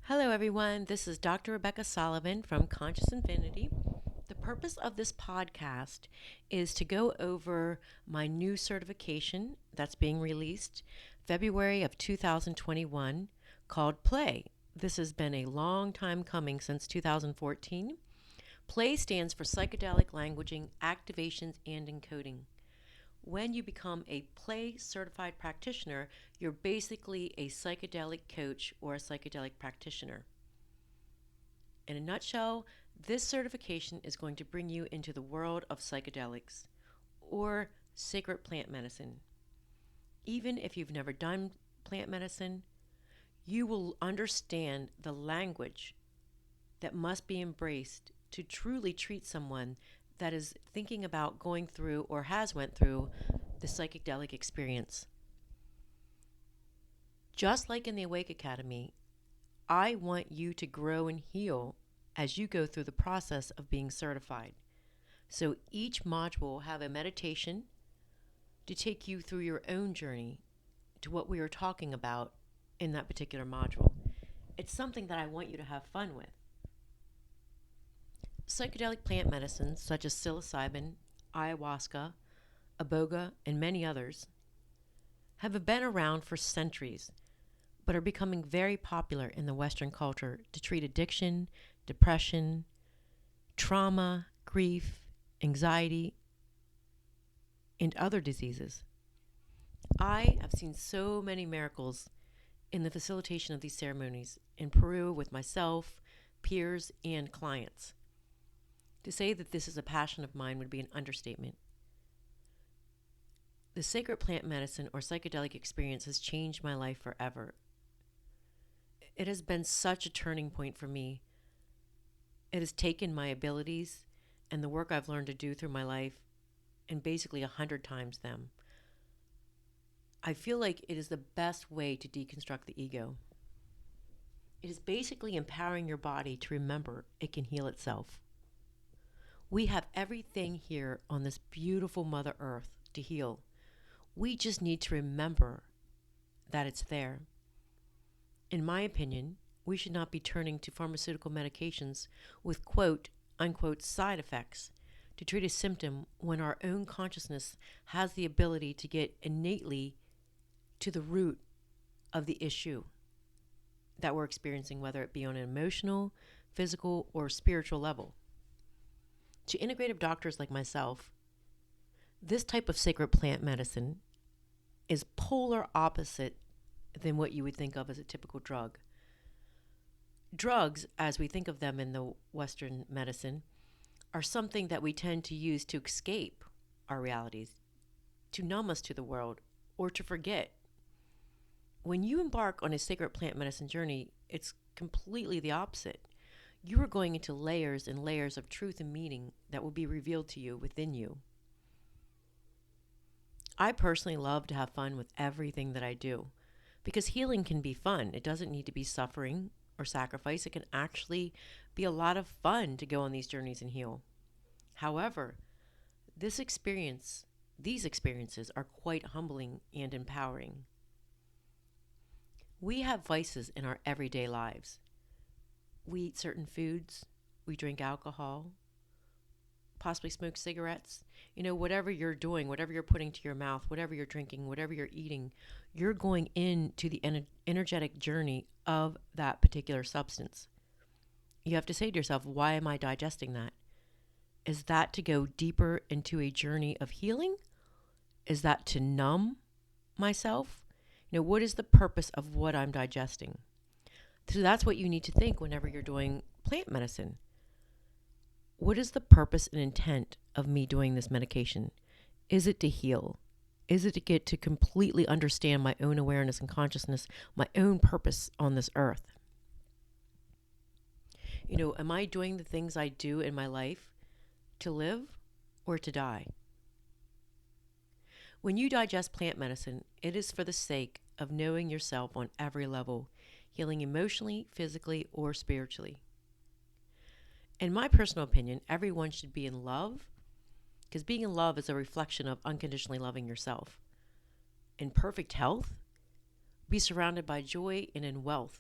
Hello, everyone. This is Dr. Rebecca Sullivan from Conscious Infinity. The purpose of this podcast is to go over my new certification that's being released February of 2021 called PLAE. This has been a long time coming since 2014. PLAE stands for Psychedelic Languaging Activations and Encoding. When you become a PLAE certified practitioner, you're basically a psychedelic coach or a psychedelic practitioner. In a nutshell, this certification is going to bring you into the world of psychedelics or sacred plant medicine. Even if you've never done plant medicine, you will understand the language that must be embraced to truly treat someone that is thinking about going through or has went through the psychedelic experience. Just like in the Awake Academy, I want you to grow and heal as you go through the process of being certified. So each module will have a meditation to take you through your own journey to what we are talking about in that particular module. It's something that I want you to have fun with. Psychedelic plant medicines such as psilocybin, ayahuasca, iboga, and many others have been around for centuries, but are becoming very popular in the Western culture to treat addiction, depression, trauma, grief, anxiety, and other diseases. I have seen so many miracles in the facilitation of these ceremonies in Peru with myself, peers, and clients. To say that this is a passion of mine would be an understatement. The sacred plant medicine or psychedelic experience has changed my life forever. It has been such a turning point for me. It has taken my abilities and the work I've learned to do through my life and basically 100 times them. I feel like it is the best way to deconstruct the ego. It is basically empowering your body to remember it can heal itself. We have everything here on this beautiful Mother Earth to heal. We just need to remember that it's there. In my opinion, we should not be turning to pharmaceutical medications with quote unquote side effects to treat a symptom when our own consciousness has the ability to get innately to the root of the issue that we're experiencing, whether it be on an emotional, physical, or spiritual level. To integrative doctors like myself, this type of sacred plant medicine is polar opposite than what you would think of as a typical drug. Drugs, as we think of them in the Western medicine, are something that we tend to use to escape our realities, to numb us to the world, or to forget. When you embark on a sacred plant medicine journey, it's completely the opposite. You are going into layers and layers of truth and meaning that will be revealed to you within you. I personally love to have fun with everything that I do because healing can be fun. It doesn't need to be suffering or sacrifice. It can actually be a lot of fun to go on these journeys and heal. However, these experiences are quite humbling and empowering. We have vices in our everyday lives. We eat certain foods, we drink alcohol, possibly smoke cigarettes. Whatever you're doing, whatever you're putting to your mouth, whatever you're drinking, whatever you're eating, you're going into the energetic journey of that particular substance. You have to say to yourself, why am I digesting that? Is that to go deeper into a journey of healing? Is that to numb myself? What is the purpose of what I'm digesting? So that's what you need to think whenever you're doing plant medicine. What is the purpose and intent of me doing this medication? Is it to heal? Is it to get to completely understand my own awareness and consciousness, my own purpose on this earth? Am I doing the things I do in my life to live or to die? When you digest plant medicine, it is for the sake of knowing yourself on every level, healing emotionally, physically, or spiritually. In my personal opinion, everyone should be in love because being in love is a reflection of unconditionally loving yourself. In perfect health, be surrounded by joy and in wealth.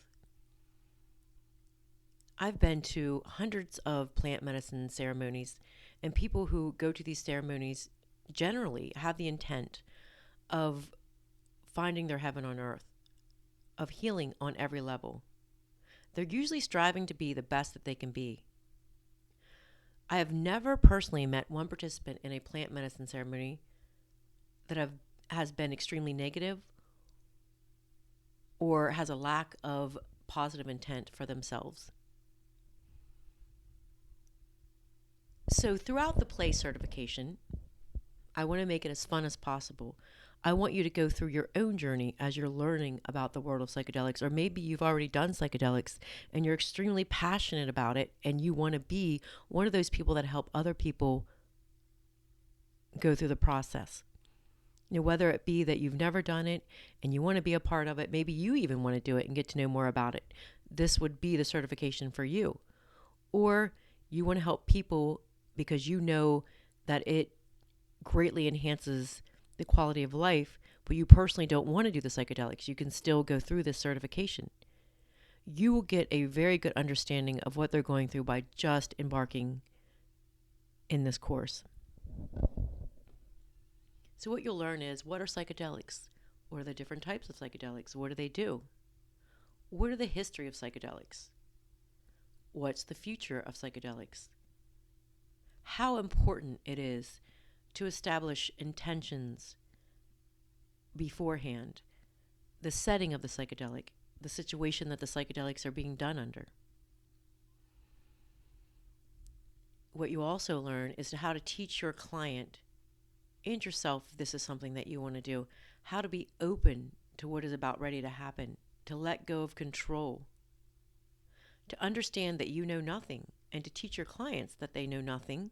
I've been to hundreds of plant medicine ceremonies, and people who go to these ceremonies generally have the intent of finding their heaven on earth, of healing on every level. They're usually striving to be the best that they can be. I have never personally met one participant in a plant medicine ceremony that has been extremely negative or has a lack of positive intent for themselves. So throughout the PLAE certification, I want to make it as fun as possible. I want you to go through your own journey as you're learning about the world of psychedelics, or maybe you've already done psychedelics and you're extremely passionate about it and you want to be one of those people that help other people go through the process. Whether it be that you've never done it and you want to be a part of it, maybe you even want to do it and get to know more about it. This would be the certification for you. Or you want to help people because you know that it greatly enhances the quality of life, but you personally don't want to do the psychedelics. You can still go through this certification. You will get a very good understanding of what they're going through by just embarking in this course. So what you'll learn is, what are psychedelics? What are the different types of psychedelics? What do they do? What are the history of psychedelics? What's the future of psychedelics? How important it is to establish intentions beforehand, the setting of the psychedelic, the situation that the psychedelics are being done under. What you also learn is how to teach your client and yourself, if this is something that you want to do, how to be open to what is about ready to happen, to let go of control, to understand that you know nothing, and to teach your clients that they know nothing.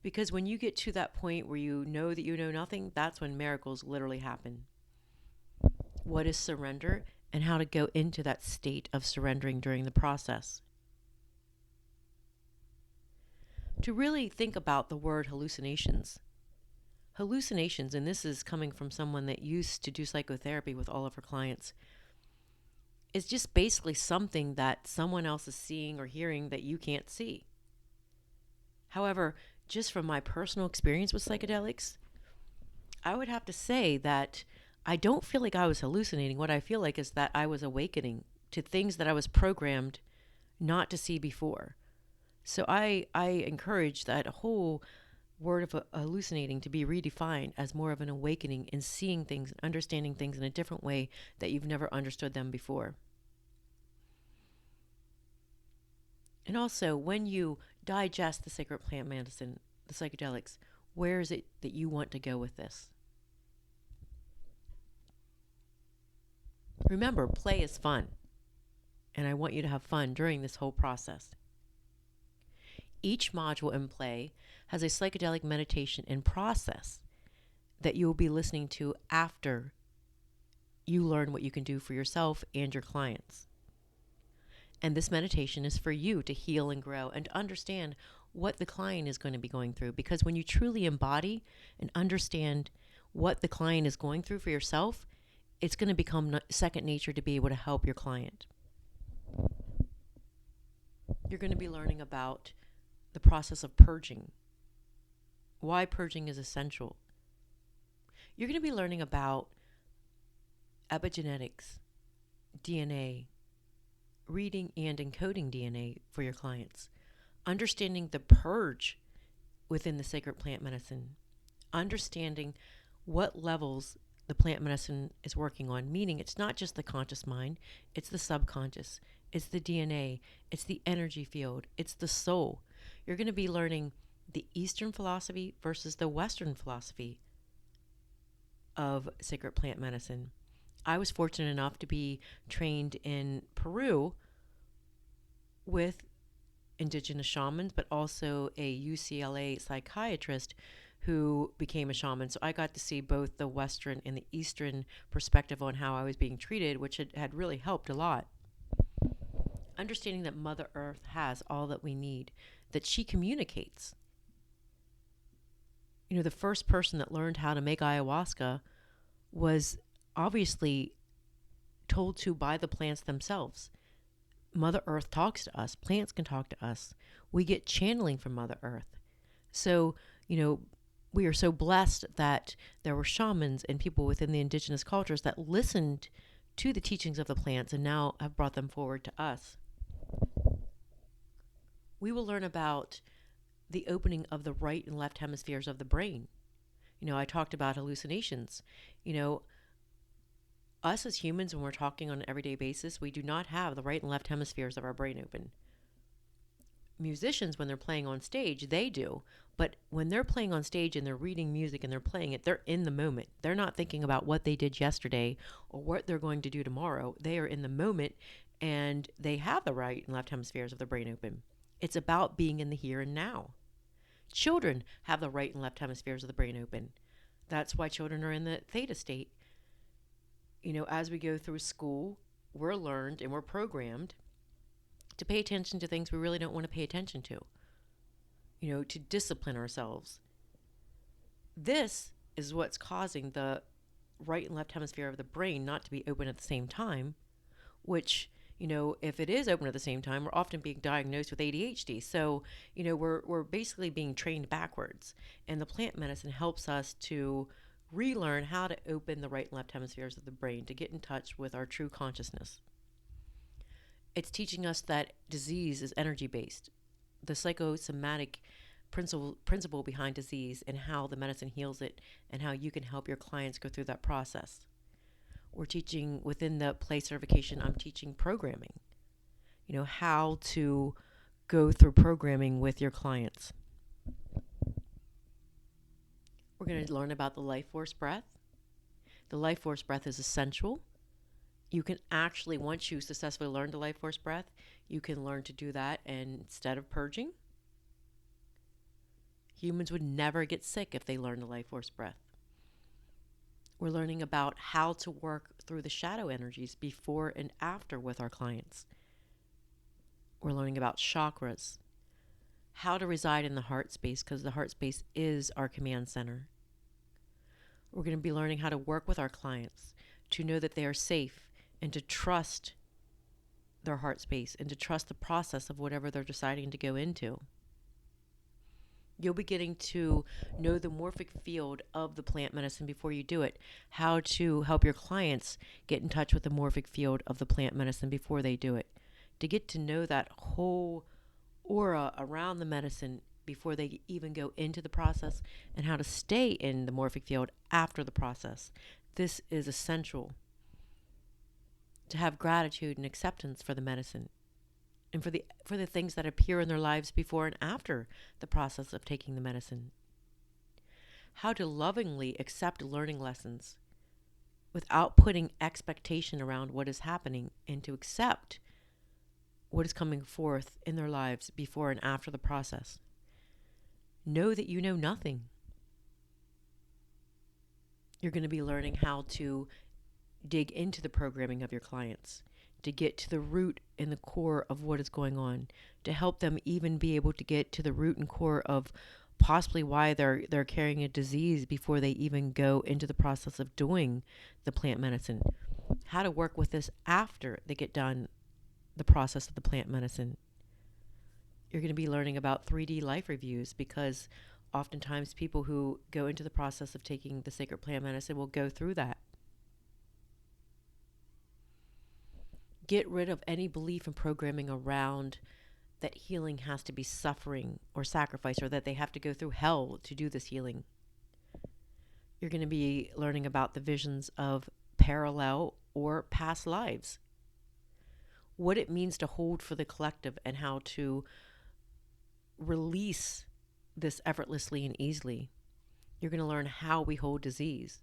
Because when you get to that point where you know that you know nothing, that's when miracles literally happen. What is surrender, and how to go into that state of surrendering during the process. To really think about the word hallucinations. Hallucinations, and this is coming from someone that used to do psychotherapy with all of her clients, is just basically something that someone else is seeing or hearing that you can't see. However, just from my personal experience with psychedelics, I would have to say that I don't feel like I was hallucinating. What I feel like is that I was awakening to things that I was programmed not to see before. So I encourage that whole word of hallucinating to be redefined as more of an awakening in seeing things and understanding things in a different way that you've never understood them before. And also, when you digest the sacred plant medicine, the psychedelics, where is it that you want to go with this? Remember, play is fun, and I want you to have fun during this whole process. Each module in PLAE has a psychedelic meditation in process that you will be listening to after you learn what you can do for yourself and your clients. And this meditation is for you to heal and grow and to understand what the client is going to be going through. Because when you truly embody and understand what the client is going through for yourself, it's going to become second nature to be able to help your client. You're going to be learning about the process of purging, why purging is essential. You're going to be learning about epigenetics, DNA, reading and encoding DNA for your clients, understanding the purge within the sacred plant medicine, understanding what levels the plant medicine is working on, meaning it's not just the conscious mind, it's the subconscious, it's the DNA, it's the energy field, it's the soul. You're going to be learning the Eastern philosophy versus the Western philosophy of sacred plant medicine. I was fortunate enough to be trained in Peru with indigenous shamans, but also a UCLA psychiatrist who became a shaman. So I got to see both the Western and the Eastern perspective on how I was being treated, which had really helped a lot. Understanding that Mother Earth has all that we need, that she communicates. The first person that learned how to make ayahuasca was obviously told to by the plants themselves. Mother Earth talks to us. Plants can talk to us. We get channeling from Mother Earth. So, we are so blessed that there were shamans and people within the indigenous cultures that listened to the teachings of the plants and now have brought them forward to us. We will learn about the opening of the right and left hemispheres of the brain. I talked about hallucinations. Us as humans, when we're talking on an everyday basis, we do not have the right and left hemispheres of our brain open. Musicians, when they're playing on stage, they do. But when they're playing on stage and they're reading music and they're playing it, they're in the moment. They're not thinking about what they did yesterday or what they're going to do tomorrow. They are in the moment and they have the right and left hemispheres of the brain open. It's about being in the here and now. Children have the right and left hemispheres of the brain open. That's why children are in the theta state. As we go through school, we're learned and we're programmed to pay attention to things we really don't want to pay attention to, to discipline ourselves. This is what's causing the right and left hemisphere of the brain not to be open at the same time, which, if it is open at the same time, we're often being diagnosed with ADHD. So, we're basically being trained backwards. And the plant medicine helps us to relearn how to open the right and left hemispheres of the brain to get in touch with our true consciousness. It's teaching us that disease is energy-based, the psychosomatic principle behind disease and how the medicine heals it and how you can help your clients go through that process. We're teaching within the PLAE certification, I'm teaching programming, how to go through programming with your clients. We're going to learn about the life force breath. The life force breath is essential. You can actually, once you successfully learn the life force breath, you can learn to do that instead of purging. Humans would never get sick if they learned the life force breath. We're learning about how to work through the shadow energies before and after with our clients. We're learning about chakras, how to reside in the heart space, because the heart space is our command center. We're going to be learning how to work with our clients to know that they are safe and to trust their heart space and to trust the process of whatever they're deciding to go into. You'll be getting to know the morphic field of the plant medicine before you do it, how to help your clients get in touch with the morphic field of the plant medicine before they do it, to get to know that whole aura around the medicine before they even go into the process, and how to stay in the morphic field after the process. This is essential to have gratitude and acceptance for the medicine and for the things that appear in their lives before and after the process of taking the medicine. How to lovingly accept learning lessons without putting expectation around what is happening, and to accept what is coming forth in their lives before and after the process. Know that you know nothing. You're going to be learning how to dig into the programming of your clients, to get to the root and the core of what is going on, to help them even be able to get to the root and core of possibly why they're carrying a disease before they even go into the process of doing the plant medicine. How to work with this after they get done the process of the plant medicine. You're going to be learning about 3D life reviews, because oftentimes people who go into the process of taking the sacred plant medicine will go through that. Get rid of any belief and programming around that healing has to be suffering or sacrifice, or that they have to go through hell to do this healing. You're going to be learning about the visions of parallel or past lives, what it means to hold for the collective, and how to release this effortlessly and easily. You're going to learn how we hold disease.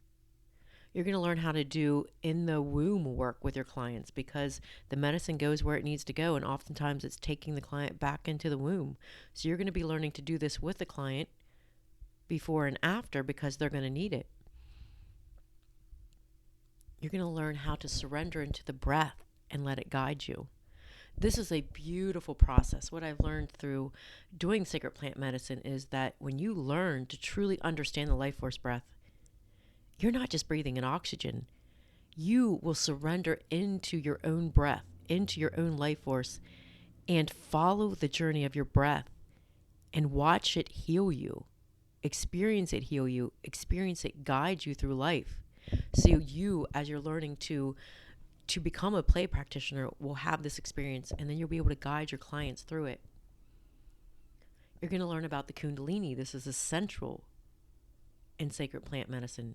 You're going to learn how to do in the womb work with your clients, because the medicine goes where it needs to go, and oftentimes it's taking the client back into the womb. So you're going to be learning to do this with the client before and after, because they're going to need it. You're going to learn how to surrender into the breath and let it guide you. This is a beautiful process. What I've learned through doing sacred plant medicine is that when you learn to truly understand the life force breath, you're not just breathing in oxygen. You will surrender into your own breath, into your own life force and follow the journey of your breath and watch it heal you. Experience it heal you. Experience it guide you through life. So you, as you're learning to become a PLAE practitioner, will have this experience, and then you'll be able to guide your clients through it. You're going to learn about the Kundalini. This is essential in sacred plant medicine.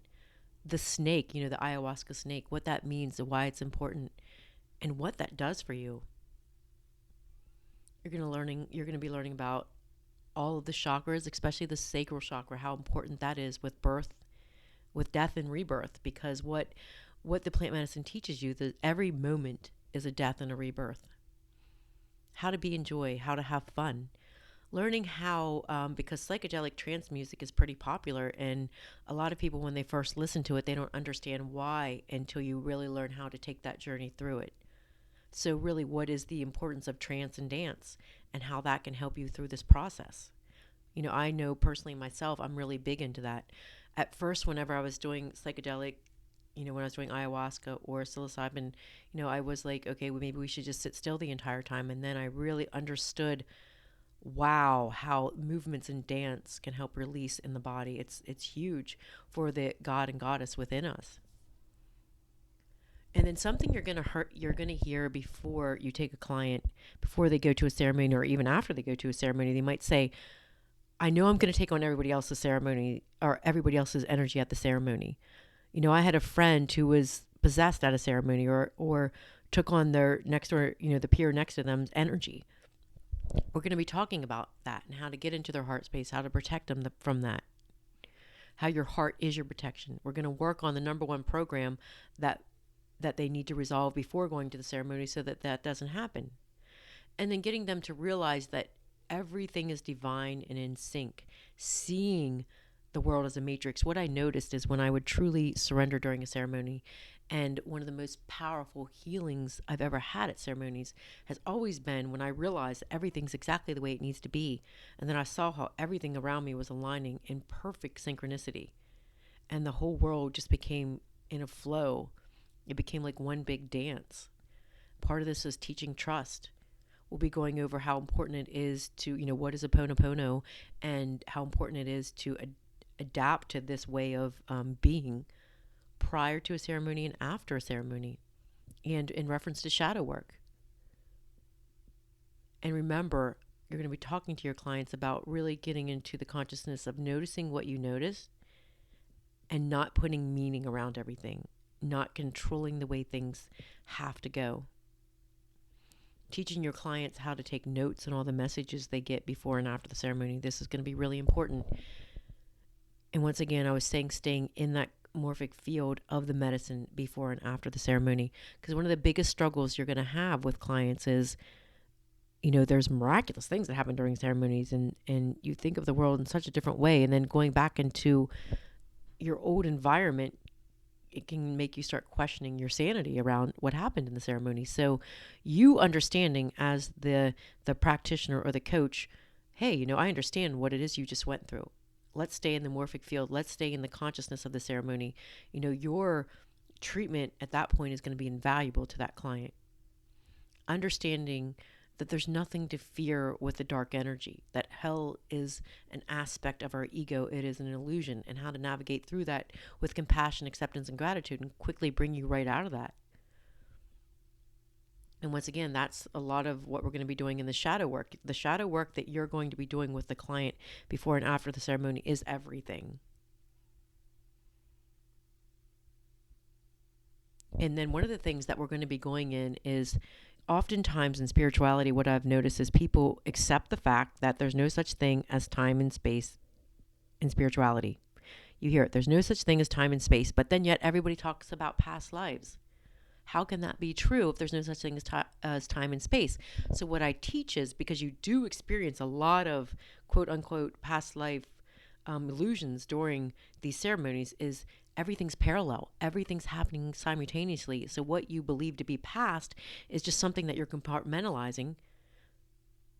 The snake, the ayahuasca snake, what that means, why it's important, and what that does for you. You're going to be learning about all of the chakras, especially the sacral chakra, how important that is with birth, with death and rebirth, because what the plant medicine teaches you, that every moment is a death and a rebirth. How to be in joy, how to have fun. Learning how, because psychedelic trance music is pretty popular, and a lot of people, when they first listen to it, they don't understand why until you really learn how to take that journey through it. So really, what is the importance of trance and dance, and how that can help you through this process? I know personally myself, I'm really big into that. At first, whenever I was doing psychedelic, when I was doing ayahuasca or psilocybin, I was like, okay, well, maybe we should just sit still the entire time. And then I really understood, wow, how movements and dance can help release in the body. It's huge for the God and Goddess within us. And then something you're going to hear before you take a client, before they go to a ceremony, or even after they go to a ceremony, they might say, I know I'm going to take on everybody else's ceremony or everybody else's energy at the ceremony. I had a friend who was possessed at a ceremony or took on their next door, the peer next to them's energy. We're going to be talking about that and how to get into their heart space, how to protect them from that, how your heart is your protection. We're going to work on the number one program that they need to resolve before going to the ceremony so that doesn't happen. And then getting them to realize that everything is divine and in sync, seeing the world as a matrix. What I noticed is when I would truly surrender during a ceremony, and one of the most powerful healings I've ever had at ceremonies has always been when I realized everything's exactly the way it needs to be. And then I saw how everything around me was aligning in perfect synchronicity. And the whole world just became in a flow. It became like one big dance. Part of this is teaching trust. We'll be going over how important it is to, what is a Ho'oponopono, and how important it is to adapt to this way of being prior to a ceremony and after a ceremony, and in reference to shadow work. And remember, you're going to be talking to your clients about really getting into the consciousness of noticing what you notice and not putting meaning around everything, not controlling the way things have to go. Teaching your clients how to take notes on all the messages they get before and after the ceremony. This is going to be really important. And once again, I was saying staying in that morphic field of the medicine before and after the ceremony, because one of the biggest struggles you're going to have with clients is, there's miraculous things that happen during ceremonies, and you think of the world in such a different way, and then going back into your old environment, it can make you start questioning your sanity around what happened in the ceremony. So you understanding as the practitioner or the coach, hey, I understand what it is you just went through. Let's stay in the morphic field. Let's stay in the consciousness of the ceremony. Your treatment at that point is going to be invaluable to that client. Understanding that there's nothing to fear with the dark energy, that hell is an aspect of our ego. It is an illusion, and how to navigate through that with compassion, acceptance, and gratitude, and quickly bring you right out of that. And once again, that's a lot of what we're going to be doing in the shadow work. The shadow work that you're going to be doing with the client before and after the ceremony is everything. And then one of the things that we're going to be going in is, oftentimes in spirituality, what I've noticed is people accept the fact that there's no such thing as time and space in spirituality. You hear it, there's no such thing as time and space, but then yet everybody talks about past lives. How can that be true if there's no such thing as time and space? So what I teach is, because you do experience a lot of quote unquote past life illusions during these ceremonies, is everything's parallel. Everything's happening simultaneously. So what you believe to be past is just something that you're compartmentalizing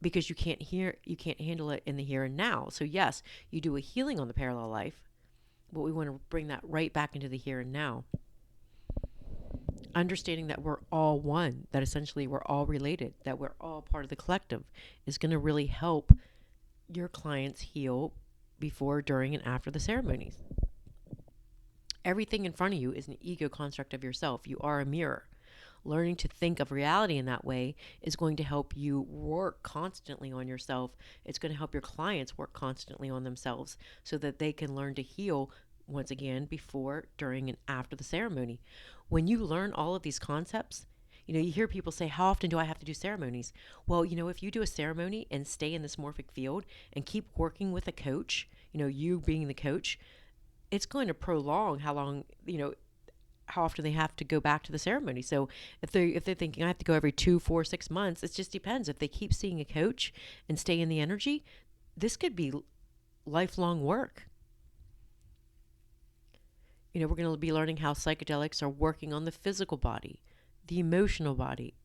because you can't handle it in the here and now. So yes, you do a healing on the parallel life, but we want to bring that right back into the here and now. understanding that we're all one, that essentially we're all related, that we're all part of the collective, is going to really help your clients heal before, during, and after the ceremonies. Everything in front of you is an ego construct of yourself. You are a mirror. Learning to think of reality in that way is going to help you work constantly on yourself. It's going to help your clients work constantly on themselves so that they can learn to heal once again before, during, and after the ceremony. When you learn all of these concepts, you hear people say, how often do I have to do ceremonies? Well, if you do a ceremony and stay in this morphic field and keep working with a coach, you being the coach, it's going to prolong how often they have to go back to the ceremony. So if they're thinking I have to go every 2, 4, 6 months, it just depends. If they keep seeing a coach and stay in the energy, this could be lifelong work. We're going to be learning how psychedelics are working on the physical body, the emotional body,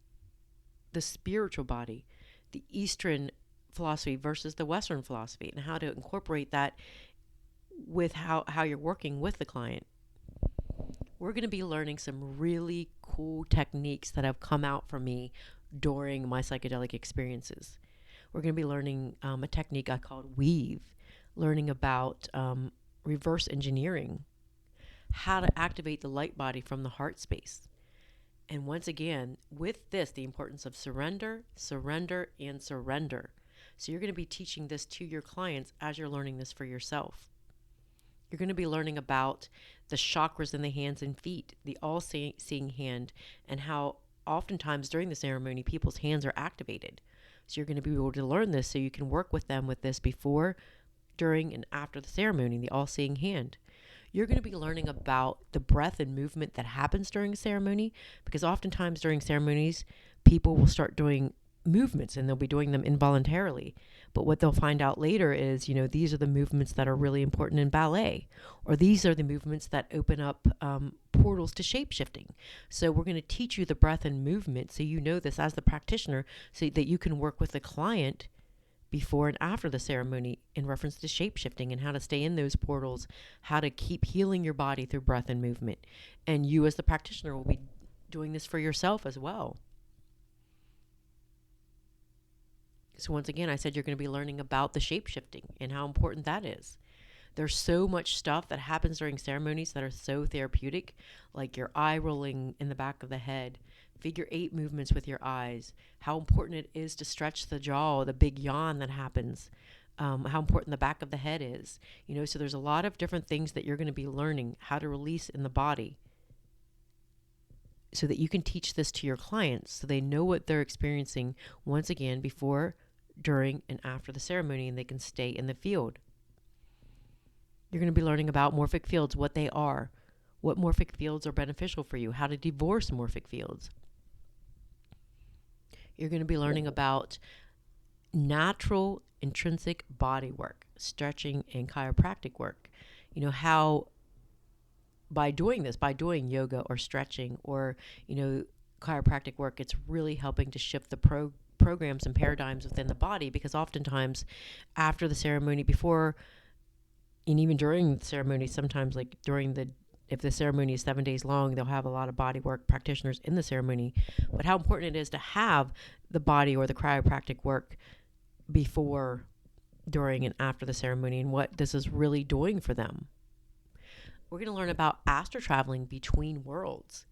the spiritual body, the Eastern philosophy versus the Western philosophy, and how to incorporate that with how you're working with the client. We're going to be learning some really cool techniques that have come out for me during my psychedelic experiences. We're going to be learning a technique I called weave, learning about reverse engineering, how to activate the light body from the heart space. And once again, with this, the importance of surrender, surrender, and surrender. So you're going to be teaching this to your clients as you're learning this for yourself. You're going to be learning about the chakras in the hands and feet, the all-seeing hand, and how oftentimes during the ceremony, people's hands are activated. So you're going to be able to learn this so you can work with them with this before, during, and after the ceremony, the all-seeing hand. You're going to be learning about the breath and movement that happens during a ceremony, because oftentimes during ceremonies, people will start doing movements and they'll be doing them involuntarily. But what they'll find out later is, these are the movements that are really important in ballet, or these are the movements that open up portals to shape-shifting. So we're going to teach you the breath and movement so you know this as the practitioner so that you can work with the client before and after the ceremony in reference to shape-shifting and how to stay in those portals, how to keep healing your body through breath and movement. And you as the practitioner will be doing this for yourself as well. So once again, I said you're going to be learning about the shape-shifting and how important that is. There's so much stuff that happens during ceremonies that are so therapeutic, like your eye rolling in the back of the head, figure 8 movements with your eyes, how important it is to stretch the jaw, the big yawn that happens, how important the back of the head is. So there's a lot of different things that you're going to be learning how to release in the body so that you can teach this to your clients so they know what they're experiencing once again before, during, and after the ceremony, and they can stay in the field. You're going to be learning about morphic fields, what they are, what morphic fields are beneficial for you, how to divorce morphic fields. You're going to be learning about natural intrinsic body work, stretching, and chiropractic work. How by doing yoga or stretching or, chiropractic work, it's really helping to shift the programs and paradigms within the body, because oftentimes after the ceremony, before and even during the ceremony, sometimes like if the ceremony is 7 days long, they'll have a lot of body work practitioners in the ceremony. But how important it is to have the body or the chiropractic work before, during, and after the ceremony, and what this is really doing for them. We're going to learn about astro traveling between worlds.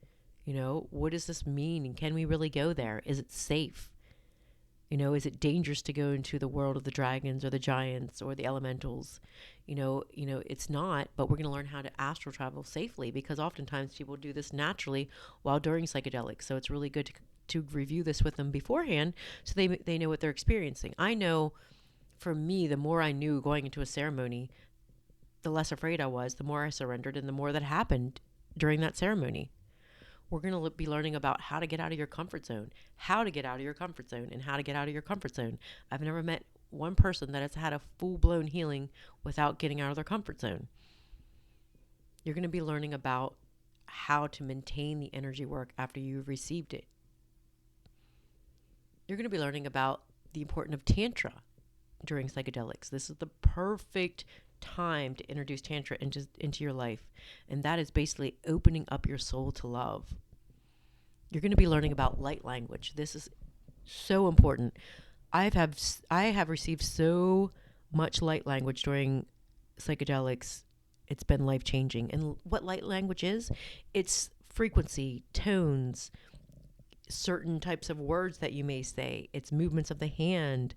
What does this mean? And can we really go there? Is it safe? Is it dangerous to go into the world of the dragons or the giants or the elementals? It's not, but we're going to learn how to astral travel safely, because oftentimes people do this naturally while during psychedelics. So it's really good to review this with them beforehand so they know what they're experiencing. I know for me, the more I knew going into a ceremony, the less afraid I was, the more I surrendered, and the more that happened during that ceremony. We're going to be learning about how to get out of your comfort zone, and how to get out of your comfort zone. I've never met one person that has had a full-blown healing without getting out of their comfort zone. You're going to be learning about how to maintain the energy work after you've received it. You're going to be learning about the importance of Tantra during psychedelics. This is the perfect time to introduce Tantra into your life. And that is basically opening up your soul to love. You're going to be learning about light language. This is so important. I have received so much light language during psychedelics. It's been life changing. And what light language is? It's frequency, tones, certain types of words that you may say. It's movements of the hand,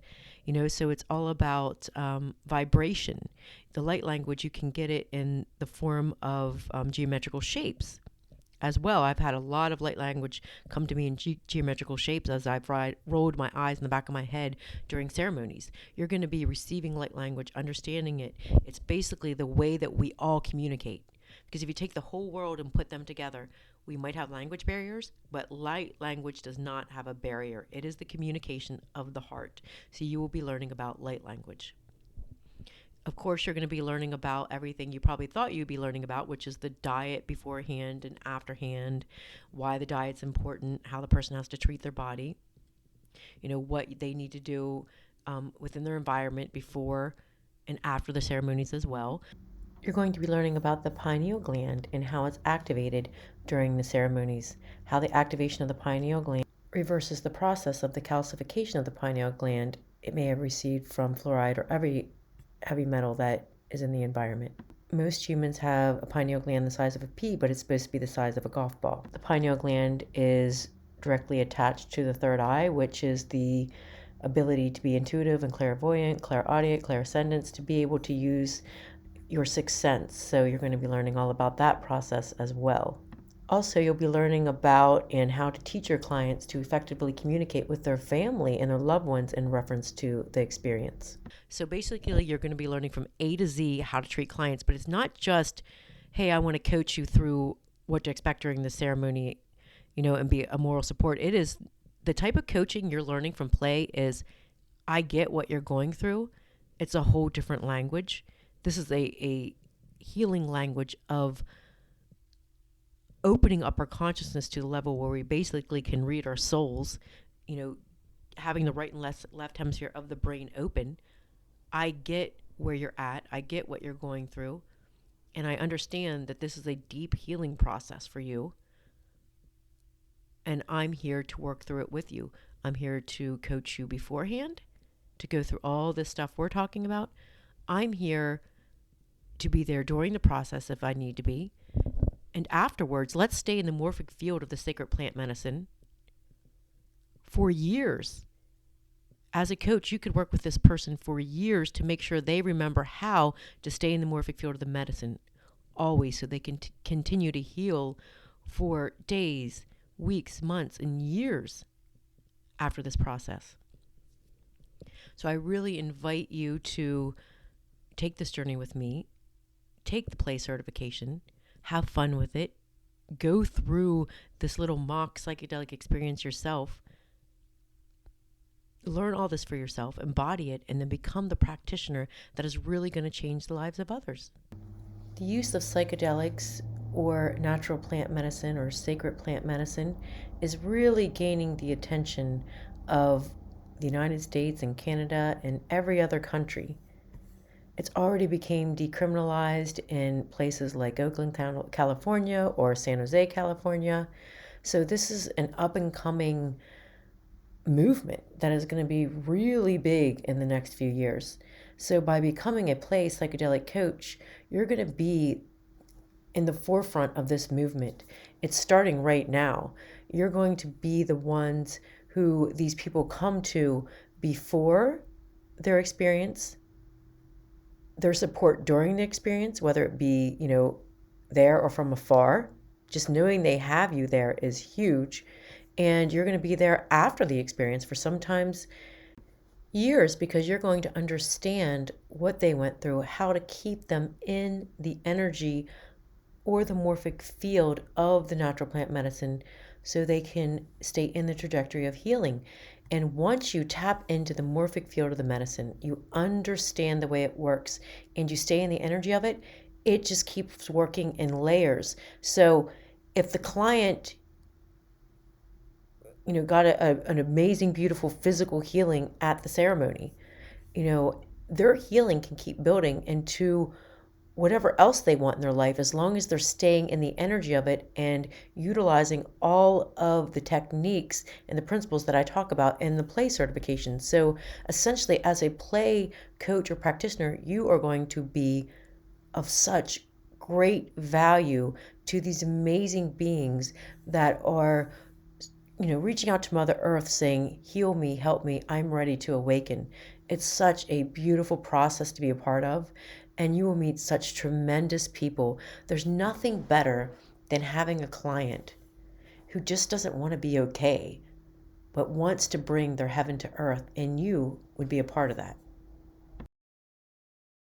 so it's all about vibration. The light language, you can get it in the form of geometrical shapes as well. I've had a lot of light language come to me in geometrical shapes as I've rolled my eyes in the back of my head during ceremonies. You're going to be receiving light language, understanding it. It's basically the way that we all communicate. Because if you take the whole world and put them together, we might have language barriers, but light language does not have a barrier. It is the communication of the heart. So you will be learning about light language. Of course, you're going to be learning about everything you probably thought you'd be learning about, which is the diet beforehand and afterhand, why the diet's important, how the person has to treat their body, what they need to do within their environment before and after the ceremonies as well. You're going to be learning about the pineal gland and how it's activated during the ceremonies, how the activation of the pineal gland reverses the process of the calcification of the pineal gland it may have received from fluoride or every heavy metal that is in the environment. Most humans have a pineal gland the size of a pea, but it's supposed to be the size of a golf ball. The pineal gland is directly attached to the third eye, which is the ability to be intuitive and clairvoyant, clairaudient, clairsentience, to be able to use your sixth sense. So you're going to be learning all about that process as well. Also, you'll be learning about and how to teach your clients to effectively communicate with their family and their loved ones in reference to the experience. So basically, you're going to be learning from A to Z how to treat clients, but it's not just, hey, I want to coach you through what to expect during the ceremony, and be a moral support. It is the type of coaching you're learning from PLAE is, I get what you're going through. It's a whole different language. This is a healing language of opening up our consciousness to the level where we basically can read our souls, having the right and left hemisphere of the brain open. I get where you're at. I get what you're going through. And I understand that this is a deep healing process for you. And I'm here to work through it with you. I'm here to coach you beforehand, to go through all this stuff we're talking about. I'm here to be there during the process if I need to be. And afterwards, let's stay in the morphic field of the sacred plant medicine for years. As a coach, you could work with this person for years to make sure they remember how to stay in the morphic field of the medicine always, so they can continue to heal for days, weeks, months, and years after this process. So I really invite you to take this journey with me, take the PLAE certification, have fun with it, go through this little mock psychedelic experience yourself, learn all this for yourself, embody it, and then become the practitioner that is really going to change the lives of others. The use of psychedelics or natural plant medicine or sacred plant medicine is really gaining the attention of the United States and Canada and every other country. It's already became decriminalized in places like Oakland, California, or San Jose, California. So this is an up-and-coming movement that is going to be really big in the next few years. So by becoming a PLAE psychedelic coach, you're going to be in the forefront of this movement. It's starting right now. You're going to be the ones who these people come to before their experience, their support during the experience, whether it be, there or from afar. Just knowing they have you there is huge. And you're going to be there after the experience for sometimes years, because you're going to understand what they went through, how to keep them in the energy or the morphic field of the natural plant medicine so they can stay in the trajectory of healing. And once you tap into the morphic field of the medicine, you understand the way it works and you stay in the energy of it, it just keeps working in layers. So if the client, got an amazing, beautiful physical healing at the ceremony, their healing can keep building into whatever else they want in their life, as long as they're staying in the energy of it and utilizing all of the techniques and the principles that I talk about in the PLAE certification. So essentially, as a PLAE coach or practitioner, you are going to be of such great value to these amazing beings that are, reaching out to Mother Earth saying, heal me, help me, I'm ready to awaken. It's such a beautiful process to be a part of, and you will meet such tremendous people. There's nothing better than having a client who just doesn't want to be okay, but wants to bring their heaven to earth, and you would be a part of that.